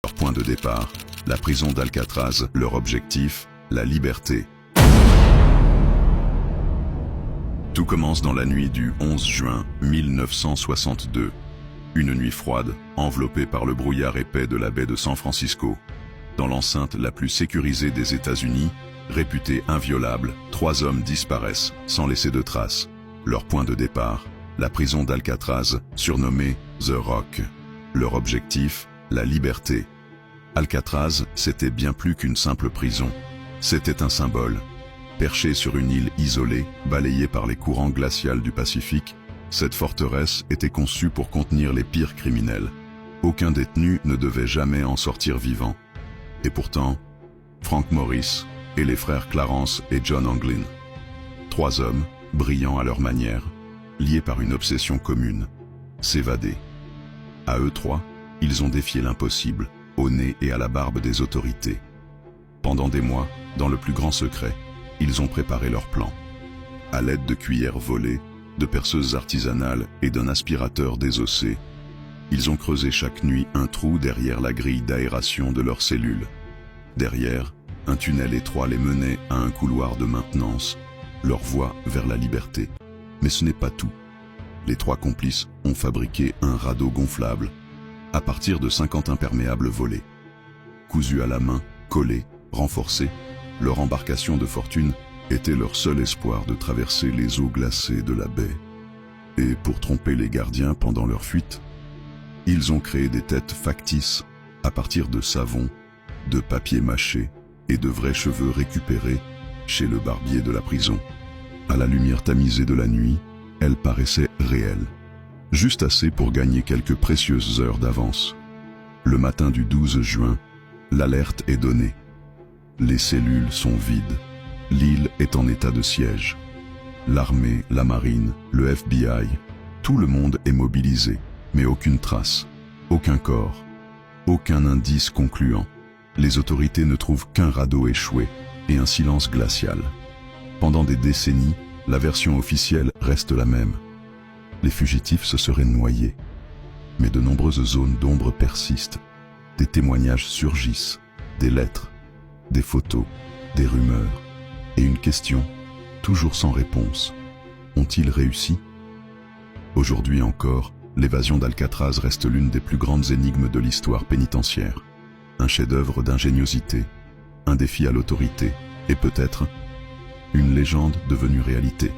Leur point de départ, la prison d'Alcatraz, leur objectif, la liberté. Tout commence dans la nuit du 11 juin 1962. Une nuit froide, enveloppée par le brouillard épais de la baie de San Francisco. Dans l'enceinte la plus sécurisée des États-Unis, réputée inviolable, 3 hommes disparaissent sans laisser de traces. Leur point de départ, la prison d'Alcatraz, surnommée The Rock. Leur objectif, la liberté. Alcatraz, c'était bien plus qu'une simple prison. C'était un symbole. Perchée sur une île isolée, balayée par les courants glacials du Pacifique, cette forteresse était conçue pour contenir les pires criminels. Aucun détenu ne devait jamais en sortir vivant. Et pourtant, Frank Morris et les frères Clarence et John Anglin. 3 hommes, brillants à leur manière, liés par une obsession commune, s'évader. À eux 3, ils ont défié l'impossible, au nez et à la barbe des autorités. Pendant des mois, dans le plus grand secret, ils ont préparé leur plan. À l'aide de cuillères volées, de perceuses artisanales et d'un aspirateur désossé, ils ont creusé chaque nuit un trou derrière la grille d'aération de leurs cellules. Derrière, un tunnel étroit les menait à un couloir de maintenance, leur voie vers la liberté. Mais ce n'est pas tout. Les 3 complices ont fabriqué un radeau gonflable à partir de 50 imperméables volés. Cousus à la main, collés, renforcés, leur embarcation de fortune était leur seul espoir de traverser les eaux glacées de la baie. Et pour tromper les gardiens pendant leur fuite, ils ont créé des têtes factices à partir de savon, de papier mâché et de vrais cheveux récupérés chez le barbier de la prison. À la lumière tamisée de la nuit, elles paraissaient réelles, juste assez pour gagner quelques précieuses heures d'avance. Le matin du 12 juin, l'alerte est donnée. Les cellules sont vides. L'île est en état de siège. L'armée, la marine, le FBI, tout le monde est mobilisé, mais aucune trace, aucun corps, aucun indice concluant. Les autorités ne trouvent qu'un radeau échoué et un silence glacial. Pendant des décennies, la version officielle reste la même. Les fugitifs se seraient noyés. Mais de nombreuses zones d'ombre persistent. Des témoignages surgissent, des lettres, des photos, des rumeurs. Et une question, toujours sans réponse. Ont-ils réussi? Aujourd'hui encore, l'évasion d'Alcatraz reste l'une des plus grandes énigmes de l'histoire pénitentiaire. Un chef-d'œuvre d'ingéniosité, un défi à l'autorité, et peut-être une légende devenue réalité.